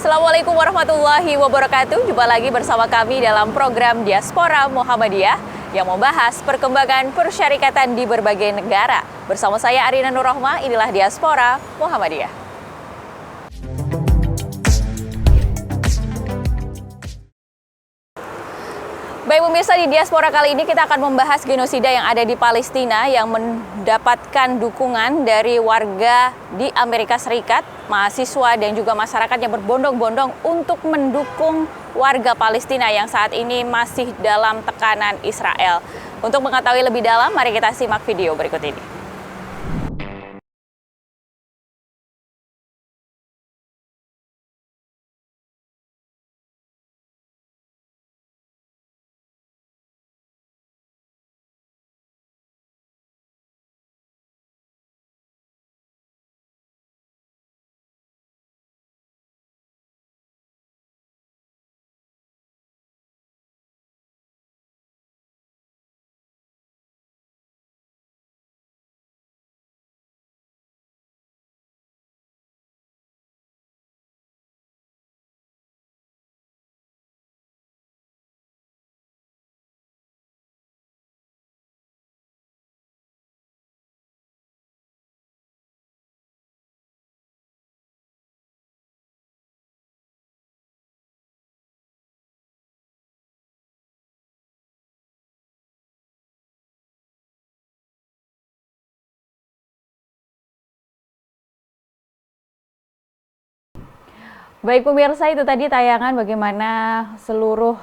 Assalamualaikum warahmatullahi wabarakatuh. Jumpa lagi bersama kami dalam program Diaspora Muhammadiyah yang membahas perkembangan persyarikatan di berbagai negara. Bersama saya Arina Nurrohma, inilah Diaspora Muhammadiyah. Baik pemirsa, di Diaspora kali ini kita akan membahas genosida yang ada di Palestina yang mendapatkan dukungan dari warga di Amerika Serikat, mahasiswa dan juga masyarakat yang berbondong-bondong untuk mendukung warga Palestina yang saat ini masih dalam tekanan Israel. Untuk mengetahui lebih dalam, mari kita simak video berikut ini. Baik pemirsa, itu tadi tayangan bagaimana seluruh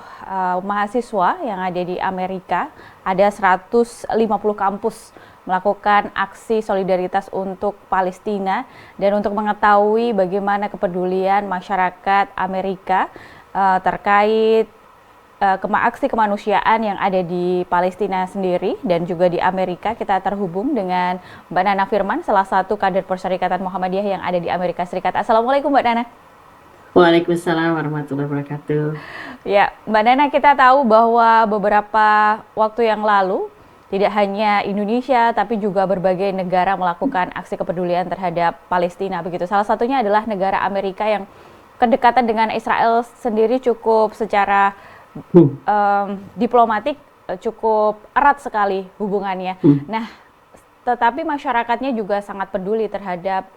mahasiswa yang ada di Amerika, ada 150 kampus melakukan aksi solidaritas untuk Palestina dan untuk mengetahui bagaimana kepedulian masyarakat Amerika terkait aksi kemanusiaan yang ada di Palestina sendiri dan juga di Amerika. Kita terhubung dengan Mbak Nana Firman, salah satu kader Persyarikatan Muhammadiyah yang ada di Amerika Serikat. Assalamualaikum Mbak Nana. Waalaikumsalam warahmatullahi wabarakatuh. Ya, Mbak Nana, kita tahu bahwa beberapa waktu yang lalu tidak hanya Indonesia tapi juga berbagai negara melakukan aksi kepedulian terhadap Palestina begitu. Salah satunya adalah negara Amerika yang kedekatan dengan Israel sendiri cukup secara diplomatik cukup erat sekali hubungannya. Nah, tetapi masyarakatnya juga sangat peduli terhadap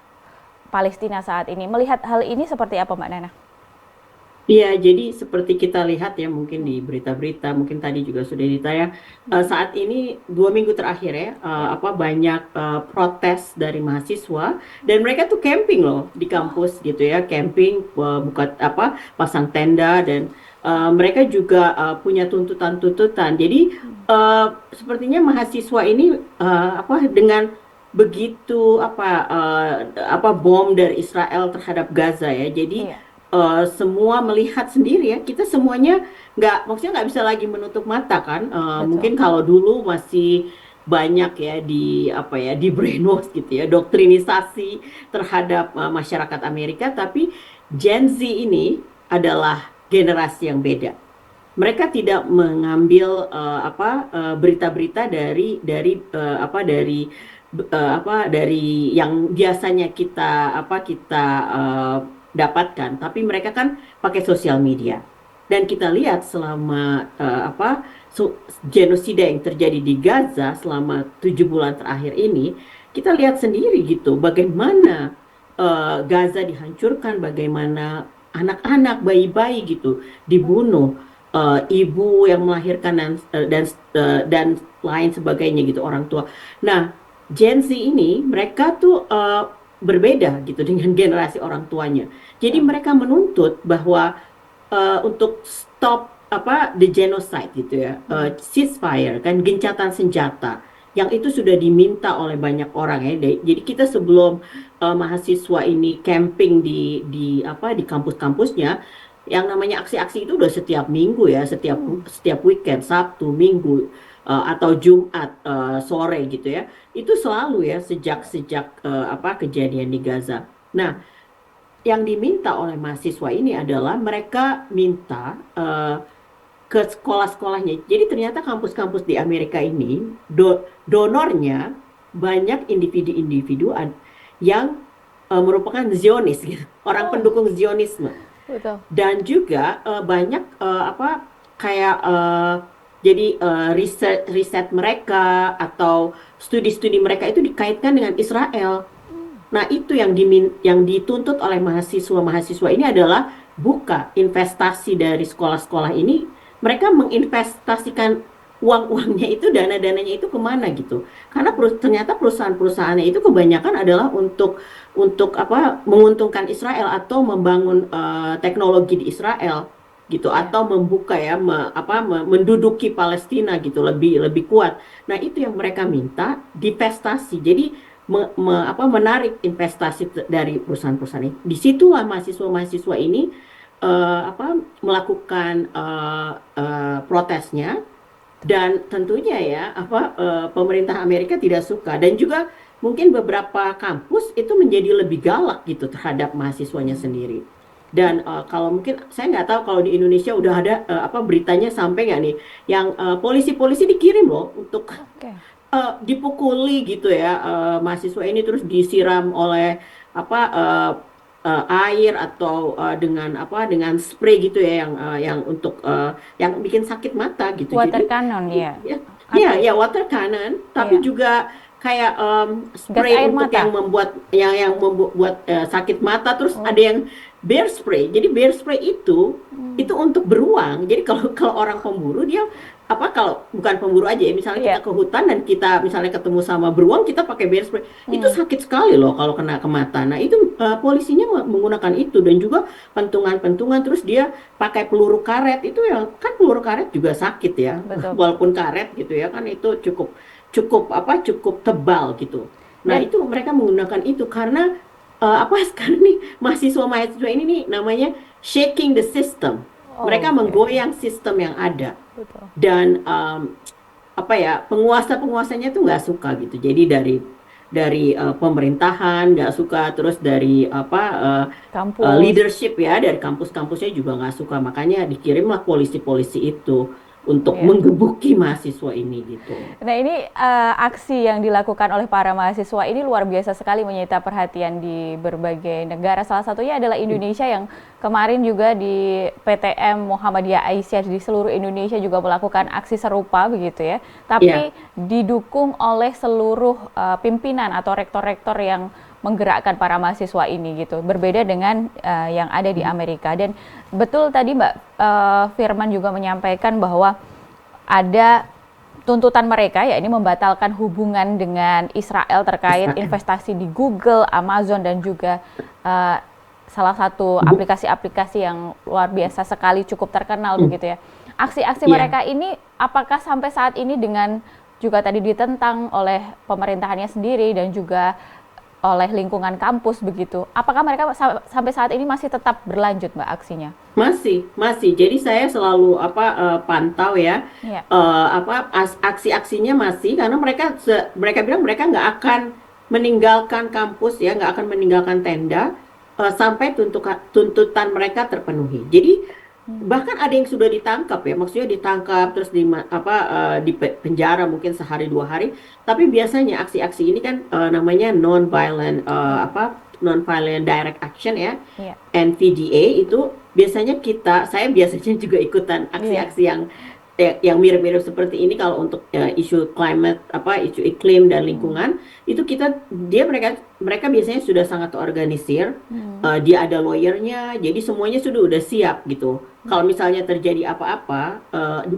Palestina saat ini. Melihat hal ini seperti apa Mbak Nana? Iya, jadi seperti kita lihat ya mungkin di berita-berita, mungkin tadi juga sudah ditayang, saat ini 2 minggu terakhir ya, banyak protes dari mahasiswa dan mereka tuh camping loh di kampus gitu ya, camping, pasang tenda dan mereka juga punya tuntutan-tuntutan. Jadi sepertinya mahasiswa ini dengan begitu bom dari Israel terhadap Gaza ya. Jadi semua melihat sendiri ya. Kita semuanya maksudnya nggak bisa lagi menutup mata kan. Mungkin kalau dulu masih banyak ya di brainwash gitu ya, doktrinisasi terhadap masyarakat Amerika, tapi Gen Z ini adalah generasi yang beda. Mereka tidak mengambil berita-berita dari yang biasanya kita dapatkan, tapi mereka kan pakai sosial media. Dan kita lihat selama genosida yang terjadi di Gaza selama 7 bulan terakhir ini, kita lihat sendiri gitu bagaimana Gaza dihancurkan, bagaimana anak-anak, bayi-bayi gitu dibunuh, ibu yang melahirkan dan lain sebagainya gitu, orang tua. Nah, Gen Z ini mereka tuh berbeda gitu dengan generasi orang tuanya. Jadi mereka menuntut bahwa untuk stop the genocide gitu ya, ceasefire kan, gencatan senjata yang itu sudah diminta oleh banyak orang ya. Jadi kita sebelum mahasiswa ini camping di kampus-kampusnya, yang namanya aksi-aksi itu udah setiap minggu ya, setiap weekend, Sabtu, Minggu atau Jumat sore gitu ya. Itu selalu ya sejak kejadian di Gaza. Nah, yang diminta oleh mahasiswa ini adalah mereka minta ke sekolah-sekolahnya. Jadi ternyata kampus-kampus di Amerika ini donornya banyak individu-individu yang merupakan Zionis gitu, orang pendukung Zionisme. betul. Dan juga banyak apa kayak jadi riset riset mereka atau studi-studi mereka itu dikaitkan dengan Israel. Nah, itu yang dituntut oleh mahasiswa-mahasiswa ini adalah buka investasi dari sekolah-sekolah ini, mereka menginvestasikan uang-uangnya itu, dana-dananya itu kemana gitu. Karena ternyata perusahaan-perusahaannya itu kebanyakan adalah untuk apa menguntungkan Israel atau membangun teknologi di Israel gitu Ya, atau membuka ya menduduki Palestina gitu lebih lebih kuat. Nah, itu yang mereka minta divestasi. Jadi menarik investasi dari perusahaan-perusahaan ini. Disitulah mahasiswa-mahasiswa ini melakukan protesnya dan tentunya ya pemerintah Amerika tidak suka dan juga mungkin beberapa kampus itu menjadi lebih galak gitu terhadap mahasiswanya sendiri. Dan kalau mungkin saya nggak tahu kalau di Indonesia udah ada beritanya sampai nggak nih yang polisi-polisi dikirim loh untuk oke. dipukuli gitu ya mahasiswa ini terus disiram oleh apa air atau dengan spray gitu ya yang untuk yang bikin sakit mata gitu. Water Jadi cannon ya, ya ya, atau ya water cannon tapi ya juga kayak gas spray air untuk mata. yang membuat sakit mata terus ada Oh, yang bear spray. Jadi bear spray itu untuk beruang. Jadi kalau kalau orang pemburu dia kalau bukan pemburu aja ya misalnya kita iya, ke hutan dan kita misalnya ketemu sama beruang kita pakai bear spray itu hmm, sakit sekali loh kalau kena ke mata. Nah itu polisinya menggunakan itu dan juga pentungan-pentungan terus dia pakai peluru karet itu yang kan peluru karet juga sakit ya betul. walaupun karet gitu ya kan itu cukup cukup tebal gitu. Nah Dan itu mereka menggunakan itu karena sekarang nih mahasiswa-mahasiswa ini nih namanya shaking the system. Mereka oke, menggoyang sistem yang ada betul. dan penguasa-penguasanya tuh nggak suka gitu. Jadi dari pemerintahan nggak suka, terus dari Kampus. leadership ya dari kampus-kampusnya juga nggak suka. Makanya dikirimlah polisi-polisi itu untuk Ya. menggebuki mahasiswa ini gitu. Nah ini aksi yang dilakukan oleh para mahasiswa ini luar biasa sekali menyita perhatian di berbagai negara. Salah satunya adalah Indonesia yang kemarin juga di PTM Muhammadiyah Aisyah di seluruh Indonesia juga melakukan aksi serupa begitu ya. Ya, Tapi didukung oleh seluruh pimpinan atau rektor-rektor yang menggerakkan para mahasiswa ini gitu. Berbeda dengan yang ada di Amerika. Dan betul tadi Mbak Firman juga menyampaikan bahwa ada tuntutan mereka ya ini membatalkan hubungan dengan Israel terkait Israel. investasi di Google, Amazon dan juga uh, salah satu Bu, aplikasi-aplikasi yang luar biasa sekali cukup terkenal mm, begitu ya. Aksi-aksi ya. mereka ini apakah sampai saat ini dengan juga tadi ditentang oleh pemerintahannya sendiri dan juga oleh lingkungan kampus begitu. Apakah mereka sampai saat ini masih tetap berlanjut Mbak aksinya? Masih, masih. Jadi saya selalu pantau ya Iya, aksi-aksinya masih karena mereka bilang mereka nggak akan meninggalkan kampus ya, nggak akan meninggalkan tenda sampai tuntutan mereka terpenuhi. Jadi bahkan ada yang sudah ditangkap ya, maksudnya ditangkap terus di penjara mungkin sehari dua hari. Tapi biasanya aksi-aksi ini kan namanya non violent direct action ya. iya, NVDA itu saya biasanya juga ikutan iya. aksi-aksi yang mirip-mirip seperti ini kalau untuk isu climate isu iklim dan lingkungan itu mereka mereka biasanya sudah sangat terorganisir. Dia ada lawyernya jadi semuanya udah siap gitu kalau misalnya terjadi apa-apa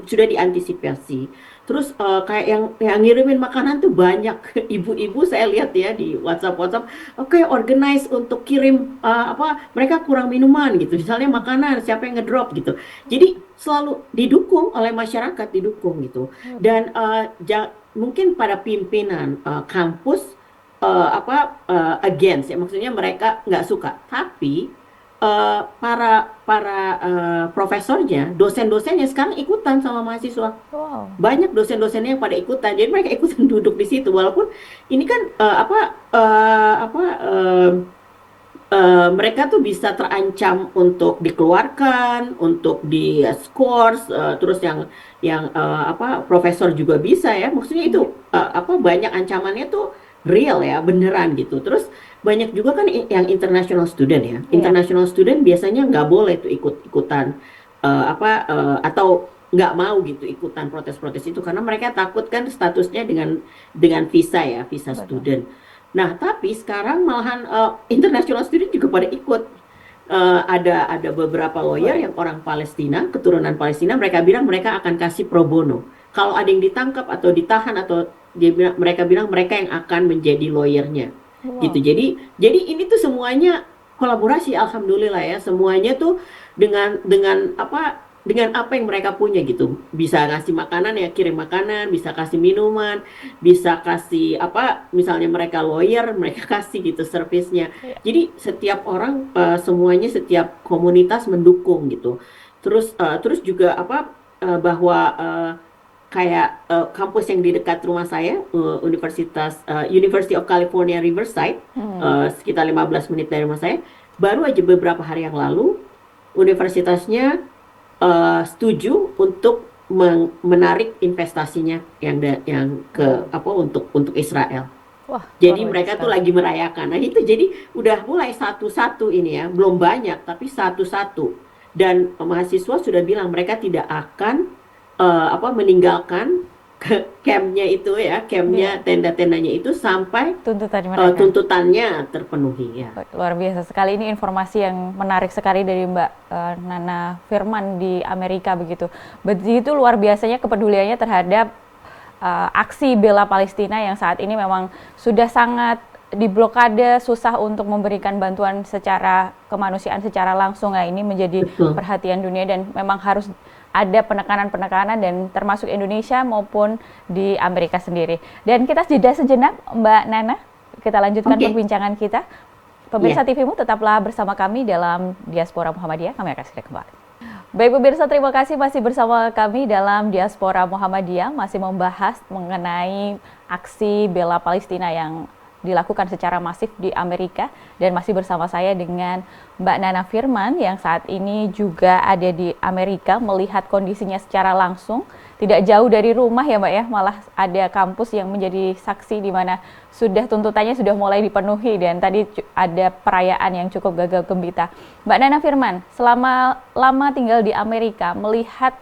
sudah diantisipasi. Terus kayak yang ngirimin makanan tuh banyak ibu-ibu saya lihat ya di WhatsApp oke organize untuk kirim mereka kurang minuman gitu misalnya makanan siapa yang ngedrop gitu jadi selalu didukung oleh masyarakat didukung gitu dan mungkin pada pimpinan kampus against ya maksudnya mereka nggak suka tapi para para profesornya dosen-dosennya sekarang ikutan sama mahasiswa Wow. banyak dosen-dosennya yang pada ikutan jadi mereka ikutan duduk di situ walaupun ini kan eh, apa mereka tuh bisa terancam untuk dikeluarkan, untuk di skors, terus profesor juga bisa ya. Maksudnya itu banyak ancamannya tuh real ya, beneran gitu. Terus banyak juga kan yang international student ya. Iya, International student biasanya nggak boleh tuh ikut-ikutan atau nggak mau gitu ikutan protes-protes itu karena mereka takut kan statusnya dengan visa ya, visa betul. student. Nah, tapi sekarang malahan international student juga pada ikut. Ada beberapa lawyer Lawyer. yang orang Palestina, keturunan Palestina, mereka bilang mereka akan kasih pro bono. Kalau ada yang ditangkap atau ditahan atau mereka bilang mereka yang akan menjadi lawyernya gitu. Wow. Jadi ini tuh semuanya kolaborasi, alhamdulillah ya. Semuanya tuh dengan apa yang mereka punya gitu. Bisa ngasih makanan ya, kirim makanan, bisa kasih minuman, bisa kasih apa, misalnya mereka lawyer, mereka kasih gitu servisnya. Iya. Jadi setiap orang semuanya setiap komunitas mendukung gitu. Terus juga apa bahwa kayak kampus yang di dekat rumah saya, University of California Riverside, Hmm. sekitar 15 menit dari rumah saya, baru aja beberapa hari yang lalu universitasnya setuju untuk menarik investasinya yang ke Wow. apa untuk Israel. Wah, luar Jadi biasa mereka tuh sekali. lagi merayakan. Nah itu jadi udah mulai satu-satu ini ya, belum banyak tapi satu-satu. Dan mahasiswa sudah bilang mereka tidak akan meninggalkan ke campnya itu ya, campnya Iya, tenda-tendanya itu sampai tuntutan mereka. tuntutannya terpenuhi ya. Baik, luar biasa sekali, ini informasi yang menarik sekali dari Mbak Nana Firman di Amerika begitu. Begitu luar biasanya kepeduliannya terhadap aksi bela Palestina yang saat ini memang sudah sangat diblokade, susah untuk memberikan bantuan secara kemanusiaan secara langsung. Nah, ini menjadi Betul. perhatian dunia dan memang harus ada penekanan-penekanan dan termasuk Indonesia maupun di Amerika sendiri. Dan kita jeda sejenak, Mbak Nana. Kita lanjutkan Oke, perbincangan kita. Pemirsa ya. TVmu tetaplah bersama kami dalam Diaspora Muhammadiyah. Kami akan segera kembali. Baik pemirsa, terima kasih masih bersama kami dalam Diaspora Muhammadiyah, masih membahas mengenai aksi bela Palestina yang dilakukan secara masif di Amerika, dan masih bersama saya dengan Mbak Nana Firman yang saat ini juga ada di Amerika melihat kondisinya secara langsung, tidak jauh dari rumah ya Mbak ya, malah ada kampus yang menjadi saksi di mana sudah tuntutannya sudah mulai dipenuhi dan tadi ada perayaan yang cukup gagah gembita. Mbak Nana Firman, selama lama tinggal di Amerika, melihat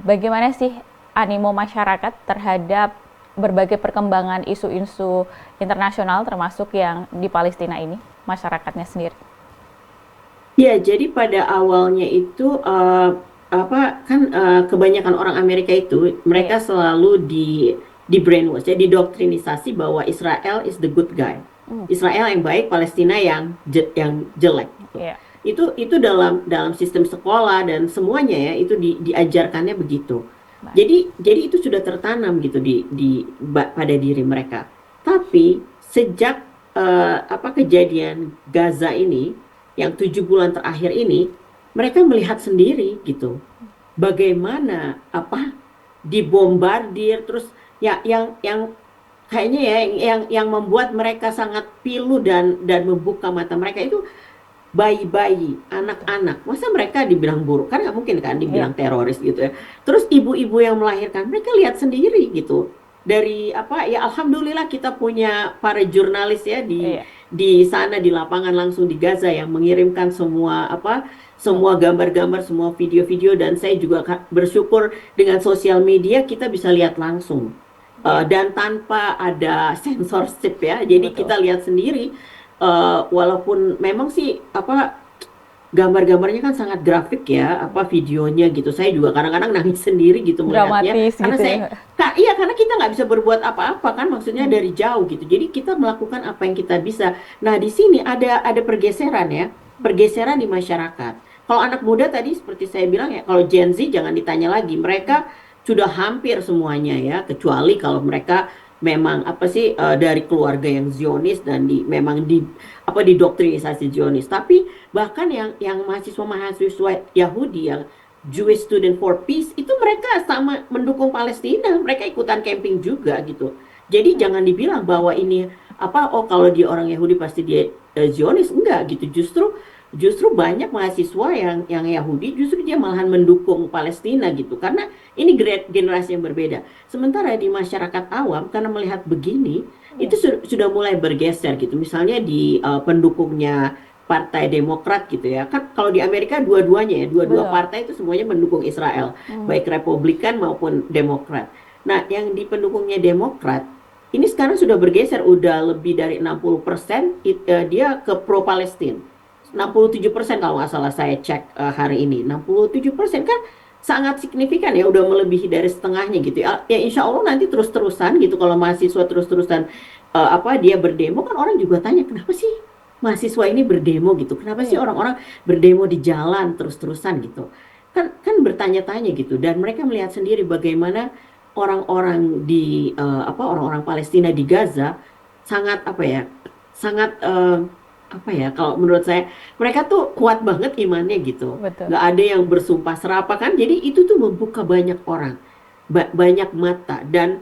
bagaimana sih animo masyarakat terhadap berbagai perkembangan isu-isu internasional termasuk yang di Palestina ini, masyarakatnya sendiri. Ya, jadi pada awalnya itu kebanyakan orang Amerika itu Iya, mereka selalu di brainwash, ya, didoktrinisasi bahwa Israel is the good guy. hmm, Israel yang baik, Palestina yang jelek gitu. iya, Itu dalam sistem sekolah dan semuanya ya itu diajarkannya begitu. baik, Jadi itu sudah tertanam gitu pada diri mereka. Tapi sejak kejadian Gaza ini yang 7 bulan terakhir ini, mereka melihat sendiri gitu bagaimana dibombardir terus ya yang kayaknya ya yang membuat mereka sangat pilu dan membuka mata mereka itu bayi-bayi, betul, anak-anak. Masa mereka dibilang buruk? Kan nggak mungkin kan iya, dibilang teroris gitu ya. Terus ibu-ibu yang melahirkan, mereka lihat sendiri gitu. Dari ya alhamdulillah kita punya para jurnalis ya iya, di sana di lapangan langsung di Gaza yang mengirimkan semua gambar-gambar, semua video-video dan saya juga bersyukur dengan sosial media kita bisa lihat langsung. iya, Dan tanpa ada censorship ya. Jadi betul, kita lihat sendiri walaupun memang sih gambar-gambarnya kan sangat grafik ya, videonya gitu. Saya juga kadang-kadang nangis sendiri gitu melihatnya, dramatis karena gitu ya. iya karena kita nggak bisa berbuat apa-apa kan, maksudnya Hmm, dari jauh gitu. Jadi kita melakukan apa yang kita bisa. Nah di sini ada pergeseran ya, pergeseran di masyarakat. Kalau anak muda tadi seperti saya bilang ya, kalau Gen Z jangan ditanya lagi, mereka sudah hampir semuanya ya, kecuali kalau mereka memang dari keluarga yang Zionis dan memang didoktrinisasi Zionis. Tapi bahkan yang mahasiswa-mahasiswa Yahudi yang Jewish Student for Peace itu mereka sama mendukung Palestina, mereka ikutan camping juga gitu. Jadi hmm, jangan dibilang bahwa ini kalau dia orang Yahudi pasti dia Zionis, enggak gitu. Justru banyak mahasiswa yang Yahudi justru dia malahan mendukung Palestina gitu karena ini generasi yang berbeda. Sementara di masyarakat awam karena melihat begini itu Iya, sudah mulai bergeser gitu. Misalnya di pendukungnya Partai Demokrat gitu ya. Kan kalau di Amerika dua-duanya ya, dua-dua betul. partai itu semuanya mendukung Israel, Hmm. baik Republikan maupun Demokrat. Nah, yang di pendukungnya Demokrat ini sekarang sudah bergeser, udah lebih dari 60% dia ke pro Palestina. 67% kalau nggak salah saya cek hari ini. 67% kan sangat signifikan ya, udah melebihi dari setengahnya gitu ya. Ya insya Allah nanti terus-terusan gitu, kalau mahasiswa terus-terusan dia berdemo, kan orang juga tanya kenapa sih mahasiswa ini berdemo gitu, kenapa sih Iya, orang-orang berdemo di jalan terus-terusan gitu, kan kan bertanya-tanya gitu, dan mereka melihat sendiri bagaimana orang-orang di orang-orang Palestina di Gaza sangat sangat kalau menurut saya mereka tuh kuat banget imannya gitu, betul. nggak ada yang bersumpah serapah kan, jadi itu tuh membuka banyak orang, banyak mata. Dan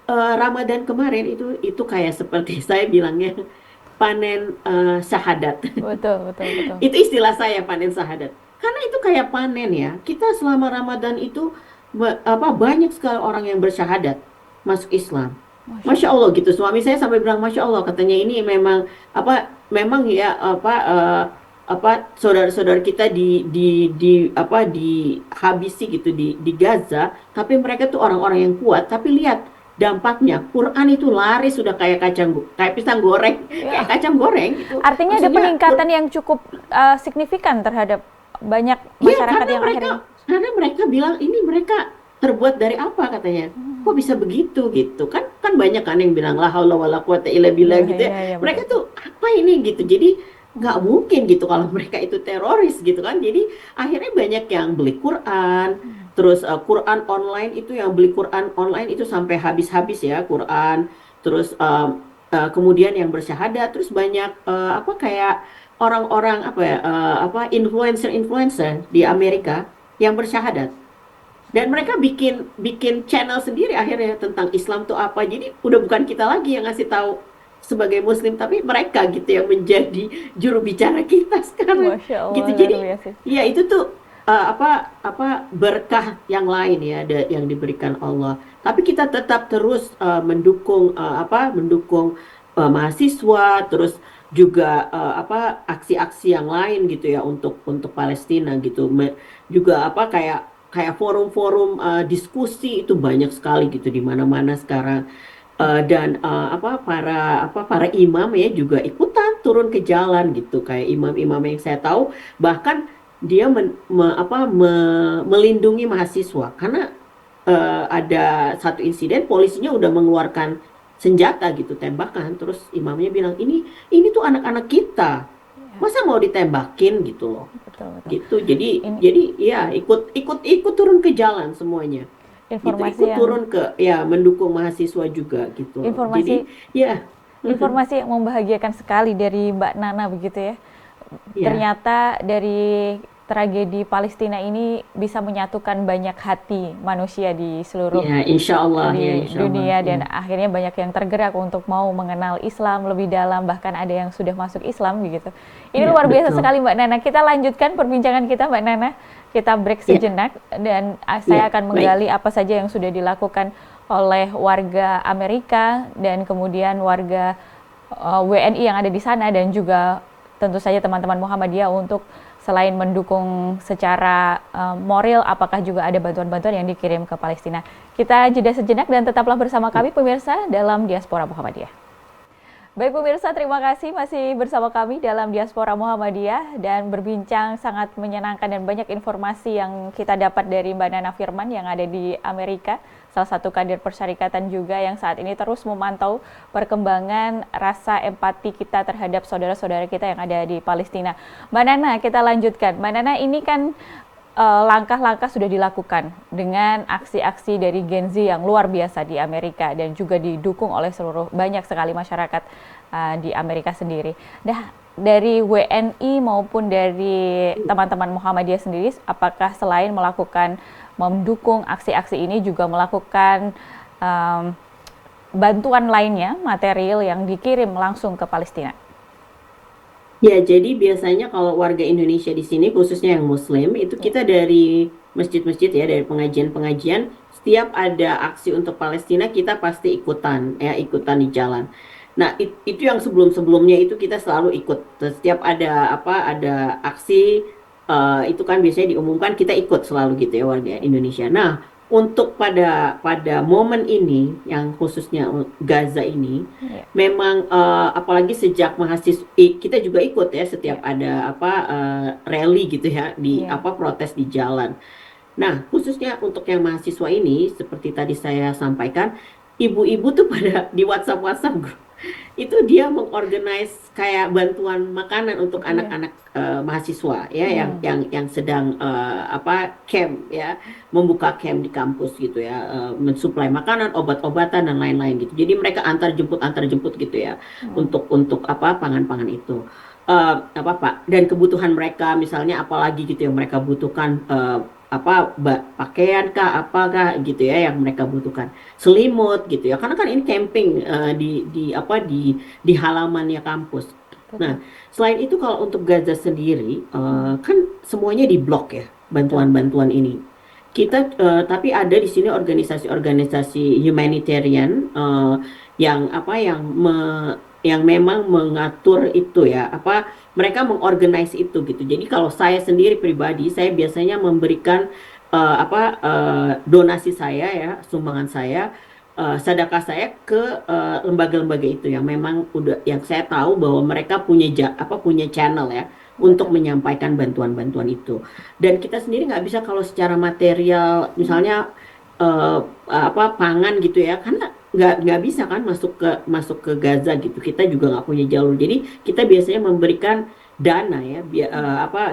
Ramadan kemarin itu kayak seperti saya bilangnya panen syahadat. Betul, betul, betul. Itu istilah saya, panen syahadat. Karena itu kayak panen ya. Kita selama Ramadan itu banyak sekali orang yang bersyahadat masuk Islam. Masya Masya Allah. Allah gitu. Suami saya sampai bilang Masya Allah, katanya ini memang memang ya saudara-saudara kita dihabisi gitu di Gaza, tapi mereka tuh orang-orang yang kuat. Tapi lihat dampaknya, Quran itu laris sudah kayak pisang goreng, kayak Ya, kacang goreng gitu. artinya ada Maksudnya peningkatan yang cukup signifikan terhadap banyak iya, masyarakat yang akhirnya. karena mereka bilang ini mereka terbuat dari apa katanya. Kok bisa begitu gitu kan? Kan banyak kan yang bilang la haula wala quwata illa billah Iya, gitu ya. iya, iya, betul, Mereka betul. tuh apa ini gitu. Jadi nggak mungkin gitu kalau mereka itu teroris gitu kan. Jadi akhirnya banyak yang beli Quran, terus Quran online itu, yang beli Quran online itu sampai habis-habis ya Quran. Terus kemudian yang bersyahadat, terus banyak kayak orang-orang influencer-influencer di Amerika yang bersyahadat, dan mereka bikin bikin channel sendiri akhirnya tentang Islam tuh apa. Jadi udah bukan kita lagi yang ngasih tahu sebagai Muslim, tapi mereka gitu yang menjadi juru bicara kita sekarang Masya Allah, gitu. luar Jadi biasa. ya itu tuh berkah yang lain ya, yang diberikan Allah. Tapi kita tetap terus mendukung mahasiswa, terus juga aksi-aksi yang lain gitu ya, untuk Palestina gitu. Juga kayak kayak forum-forum diskusi itu banyak sekali gitu di mana-mana sekarang. Dan para imam ya juga ikutan turun ke jalan gitu, kayak imam-imam yang saya tahu bahkan dia melindungi mahasiswa karena ada satu insiden polisinya udah mengeluarkan senjata gitu, tembakan, terus imamnya bilang ini tuh anak-anak kita, Ya, masa mau ditembakin gitu loh, betul, betul. gitu. Jadi Ini ya ikut turun ke jalan semuanya gitu, informasi ikut yang turun ke ya mendukung mahasiswa juga gitu loh. Jadi informasi ya informasi yang membahagiakan sekali dari Mbak Nana begitu ya. ya Ternyata dari tragedi Palestina ini bisa menyatukan banyak hati manusia di seluruh ya insya Allah, ya di insya Allah dunia, ya dan akhirnya banyak yang tergerak untuk mau mengenal Islam lebih dalam, bahkan ada yang sudah masuk Islam begitu. Ini ya luar biasa betul sekali Mbak Nana. Kita lanjutkan perbincangan kita Mbak Nana. Kita break ya sejenak dan saya ya akan baik menggali apa saja yang sudah dilakukan oleh warga Amerika dan kemudian warga WNI yang ada di sana, dan juga tentu saja teman-teman Muhammadiyah untuk selain mendukung secara moral, apakah juga ada bantuan-bantuan yang dikirim ke Palestina. Kita jeda sejenak dan tetaplah bersama kami pemirsa dalam Diaspora Muhammadiyah. Baik pemirsa, terima kasih masih bersama kami dalam Diaspora Muhammadiyah dan berbincang, sangat menyenangkan dan banyak informasi yang kita dapat dari Mbak Nana Firman yang ada di Amerika, salah satu kader persyarikatan juga yang saat ini terus memantau perkembangan rasa empati kita terhadap saudara-saudara kita yang ada di Palestina. Mbak Nana, kita lanjutkan. Mbak Nana, ini kan langkah-langkah sudah dilakukan dengan aksi-aksi dari Gen Z yang luar biasa di Amerika dan juga didukung oleh banyak sekali masyarakat di Amerika sendiri. Dari WNI maupun dari teman-teman Muhammadiyah sendiri, apakah selain mendukung aksi-aksi ini juga melakukan bantuan lainnya, material yang dikirim langsung ke Palestina? Ya, jadi biasanya kalau warga Indonesia di sini, khususnya yang Muslim, itu Ya, kita dari masjid-masjid ya, dari pengajian-pengajian, setiap ada aksi untuk Palestina, kita pasti ikutan, ya, ikutan di jalan. Nah, itu yang sebelum-sebelumnya itu kita selalu ikut. Setiap ada ada aksi, itu kan biasanya diumumkan, kita ikut selalu gitu ya, warga ya, Indonesia. Nah, untuk pada momen ini, yang khususnya Gaza ini, ya, memang apalagi sejak mahasiswa kita juga ikut ya setiap ya, ada rally gitu ya di ya. protes di jalan. Nah, khususnya untuk yang mahasiswa ini seperti tadi saya sampaikan, ibu-ibu tuh pada di WhatsApp grup itu dia mengorganize kayak bantuan makanan untuk Iya. anak-anak mahasiswa ya Hmm. yang sedang camp ya, membuka camp di kampus gitu ya, mensuplai makanan, obat-obatan dan lain-lain gitu. Jadi mereka antar jemput gitu ya Hmm. untuk pangan-pangan itu. Pak, dan kebutuhan mereka misalnya apalagi gitu yang mereka butuhkan, pakaian kah apakah gitu ya yang mereka butuhkan, selimut gitu ya, karena kan ini camping di halamannya kampus. Betul, Nah, selain itu kalau untuk Gaza sendiri, hmm, kan semuanya diblok ya betul. bantuan-bantuan ini. Tapi ada di sini organisasi-organisasi humanitarian, yang memang mengatur itu ya, mereka mengorganize itu gitu. Jadi kalau saya sendiri pribadi, saya biasanya memberikan donasi saya ya, sumbangan saya, sedekah saya ke lembaga-lembaga itu yang memang udah, yang saya tahu bahwa mereka punya channel ya untuk Betul. menyampaikan bantuan-bantuan itu. Dan kita sendiri nggak bisa kalau secara material misalnya eh, pangan gitu ya, karena nggak bisa kan masuk ke Gaza gitu, kita juga nggak punya jalur. Jadi kita biasanya memberikan dana ya,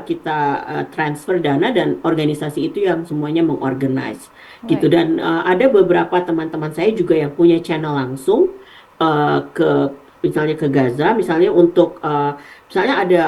kita transfer dana dan organisasi itu yang semuanya mengorganize gitu. Baik. Dan ada beberapa teman-teman saya juga yang punya channel langsung ke misalnya ke Gaza, misalnya untuk misalnya ada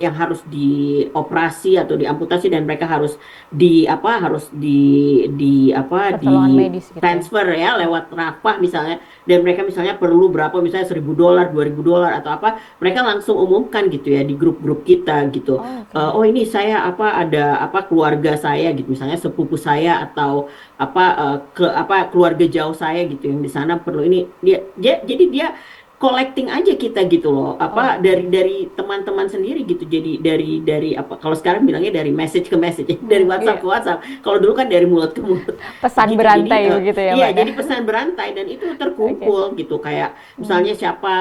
yang harus dioperasi atau diamputasi dan mereka harus harus Pertolongan di medis gitu ya. transfer ya Ya. lewat Rafah misalnya, dan mereka misalnya perlu berapa, misalnya $1.000 $2.000 atau apa, mereka langsung umumkan gitu ya di grup-grup kita gitu. Oh, oke. Oh, ini saya ada keluarga saya gitu, misalnya sepupu saya atau keluarga jauh saya gitu yang di sana perlu ini, jadi dia collecting aja kita gitu loh, Oke. dari teman-teman sendiri gitu. Jadi dari kalau sekarang bilangnya dari message ke message ya, dari Hmm, WhatsApp iya. ke WhatsApp, kalau dulu kan dari mulut ke mulut Pesan gitu. Jadi berantai begitu ya, iya, Mbak Nah. jadi pesan berantai dan itu Oke. terkumpul gitu, kayak Hmm, misalnya siapa,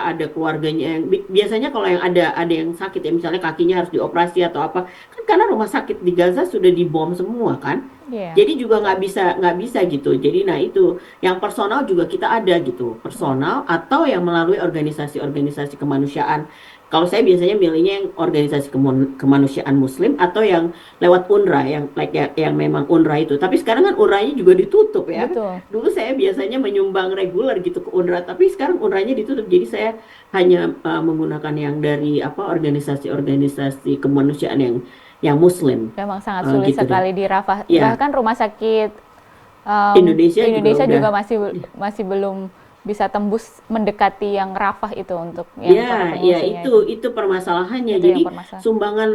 ada keluarganya yang biasanya kalau yang ada yang sakit ya, misalnya kakinya harus dioperasi atau apa, kan karena rumah sakit di Gaza sudah dibom semua kan. iya, Jadi juga betul. nggak bisa gitu. Jadi nah itu yang personal juga kita ada gitu, Hmm, personal atau yang melalui organisasi-organisasi kemanusiaan. Kalau saya biasanya milihnya yang organisasi kemanusiaan Muslim atau yang lewat UNRWA, yang memang UNRWA itu. Tapi sekarang kan UNRWA-nya juga ditutup ya. betul. Dulu saya biasanya menyumbang reguler gitu ke UNRWA, tapi sekarang UNRWA-nya ditutup. Jadi saya hanya menggunakan yang dari organisasi-organisasi kemanusiaan yang Muslim Memang sangat sulit gitu deh. sekali di Rafah. Ya, Bahkan rumah sakit Indonesia juga Indonesia udah. juga masih belum bisa tembus mendekati yang Rafah itu untuk yang para Ya, ya pengungsinya itu itu. itu permasalahannya. Itu Jadi yang permasalahan. sumbangan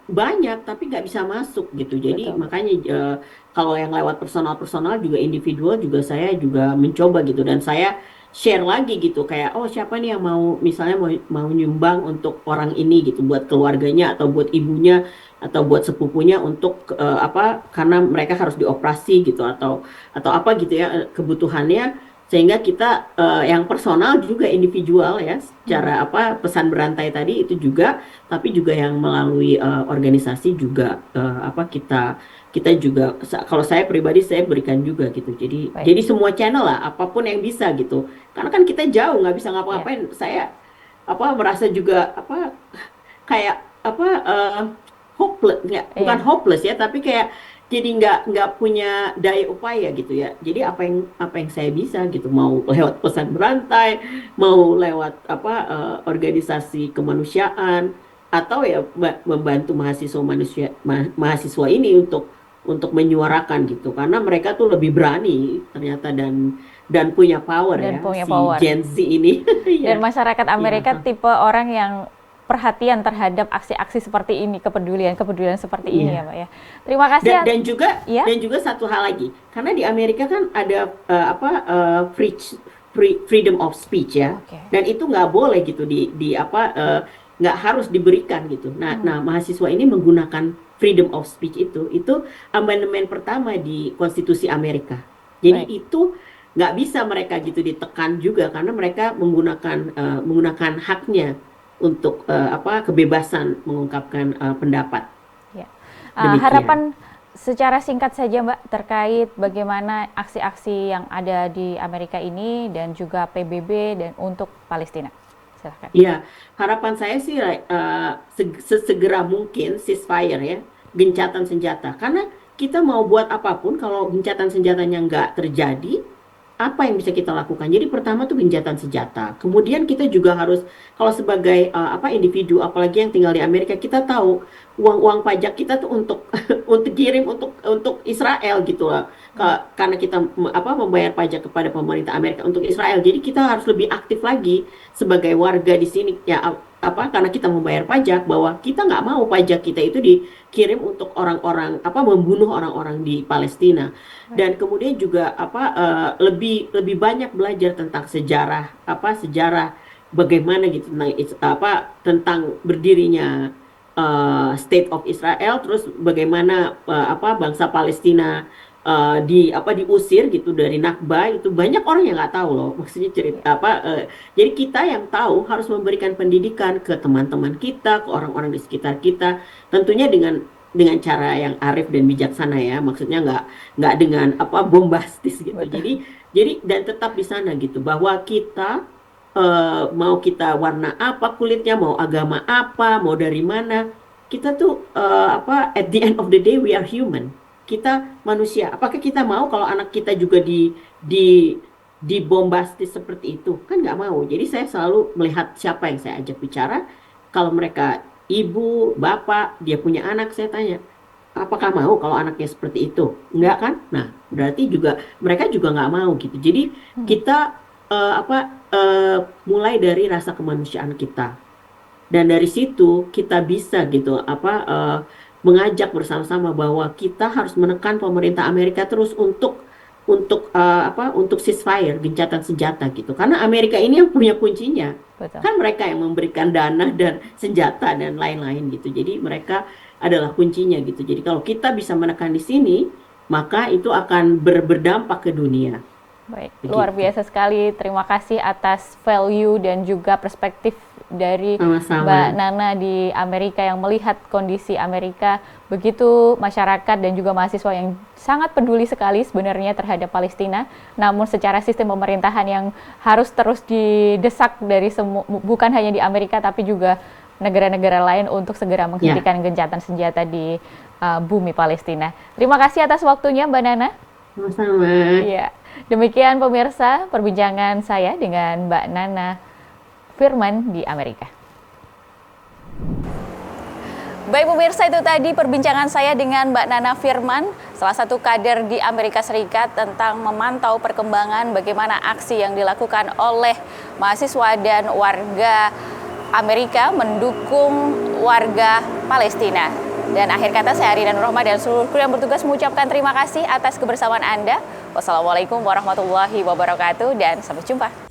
banyak tapi nggak bisa masuk gitu. Jadi Betul, betul. makanya kalau yang lewat personal-personal juga, individual juga, saya juga mencoba gitu, dan saya share lagi gitu kayak, oh siapa nih yang mau misalnya mau mau nyumbang untuk orang ini gitu, buat keluarganya atau buat ibunya atau buat sepupunya untuk karena mereka harus dioperasi gitu, atau apa gitu ya, kebutuhannya, sehingga kita yang personal juga individual ya, Hmm, secara pesan berantai tadi itu juga, tapi juga yang melalui organisasi juga, kita kita juga, kalau saya pribadi saya berikan juga gitu. Jadi baik. semua channel lah, apapun yang bisa gitu, karena kan kita jauh nggak bisa Ya, ngapa-ngapain. Saya merasa juga kayak hopeless, nggak, bukan iya. hopeless ya, tapi kayak jadi nggak punya daya upaya gitu ya. Jadi apa yang saya bisa gitu, mau lewat pesan berantai, mau lewat organisasi kemanusiaan, atau ya membantu mahasiswa ini untuk menyuarakan gitu, karena mereka tuh lebih berani ternyata, dan punya power Dan ya punya si power. Gen Z ini. Dan Iya, masyarakat iya, Amerika tipe orang yang perhatian terhadap aksi-aksi seperti ini, kepedulian-kepedulian seperti ini ya, iya. Mbak ya. Terima kasih Dan ya. Ya, dan juga satu hal lagi, karena di Amerika kan ada freedom of speech ya, oke. dan itu nggak boleh gitu nggak harus diberikan gitu. Nah, mahasiswa ini menggunakan freedom of speech itu amandemen pertama di Konstitusi Amerika. Jadi Baik. itu nggak bisa mereka gitu ditekan juga karena mereka menggunakan haknya untuk kebebasan mengungkapkan pendapat. Ya. Demikian. Harapan secara singkat saja Mbak terkait bagaimana aksi-aksi yang ada di Amerika ini dan juga PBB dan untuk Palestina. Silahkan. Ya, harapan saya sih sesegera mungkin ceasefire ya, gencatan senjata. Karena kita mau buat apapun kalau gencatan senjatanya nggak terjadi, apa yang bisa kita lakukan? Jadi pertama tuh gencatan senjata. Kemudian kita juga harus kalau sebagai individu, apalagi yang tinggal di Amerika, kita tahu uang-uang pajak kita tuh untuk untuk kirim untuk Israel gitu lah. Karena kita membayar pajak kepada pemerintah Amerika untuk Israel. Jadi kita harus lebih aktif lagi sebagai warga di sini ya karena kita membayar pajak bahwa kita nggak mau pajak kita itu dikirim untuk orang-orang membunuh orang-orang di Palestina. Dan kemudian juga lebih lebih banyak belajar tentang sejarah bagaimana gitu tentang berdirinya State of Israel, terus bagaimana bangsa Palestina diusir gitu dari Nakba. Itu banyak orang yang nggak tahu loh, maksudnya cerita jadi kita yang tahu harus memberikan pendidikan ke teman-teman kita, ke orang-orang di sekitar kita, tentunya dengan cara yang arif dan bijaksana ya, maksudnya nggak dengan bombastis gitu. Betul. Jadi dan tetap di sana gitu bahwa kita mau kita warna apa kulitnya, mau agama apa, mau dari mana, kita tuh at the end of the day we are human. Kita manusia. Apakah kita mau kalau anak kita juga di dibombastis seperti itu? Kan nggak mau. Jadi saya selalu melihat siapa yang saya ajak bicara. Kalau mereka ibu, bapak, dia punya anak, saya tanya, apakah mau kalau anaknya seperti itu? Enggak kan? Nah, berarti juga mereka juga nggak mau gitu. Jadi kita mulai dari rasa kemanusiaan kita. Dan dari situ kita bisa gitu mengajak bersama-sama bahwa kita harus menekan pemerintah Amerika terus untuk ceasefire, gencatan senjata gitu. Karena Amerika ini yang punya kuncinya. Betul. Kan mereka yang memberikan dana dan senjata dan lain-lain gitu. Jadi mereka adalah kuncinya gitu. Jadi kalau kita bisa menekan di sini, maka itu akan berdampak ke dunia. Baik, luar Begitu. biasa sekali. Terima kasih atas value dan juga perspektif dari Mbak Sama-sama. Nana di Amerika yang melihat kondisi Amerika begitu masyarakat dan juga mahasiswa yang sangat peduli sekali sebenarnya terhadap Palestina. Namun secara sistem pemerintahan yang harus terus didesak dari bukan hanya di Amerika tapi juga negara-negara lain untuk segera menghentikan gencatan senjata di bumi Palestina. Terima kasih atas waktunya Mbak Nana. Sama-sama. Iya. Demikian pemirsa perbincangan saya dengan Mbak Nana Firman di Amerika. Baik pemirsa, itu tadi perbincangan saya dengan Mbak Nana Firman, salah satu kader di Amerika Serikat, tentang memantau perkembangan bagaimana aksi yang dilakukan oleh mahasiswa dan warga Amerika mendukung warga Palestina. Dan akhir kata saya Arina Nur Rahma dan seluruh kru yang bertugas mengucapkan terima kasih atas kebersamaan Anda. Wassalamualaikum warahmatullahi wabarakatuh dan sampai jumpa.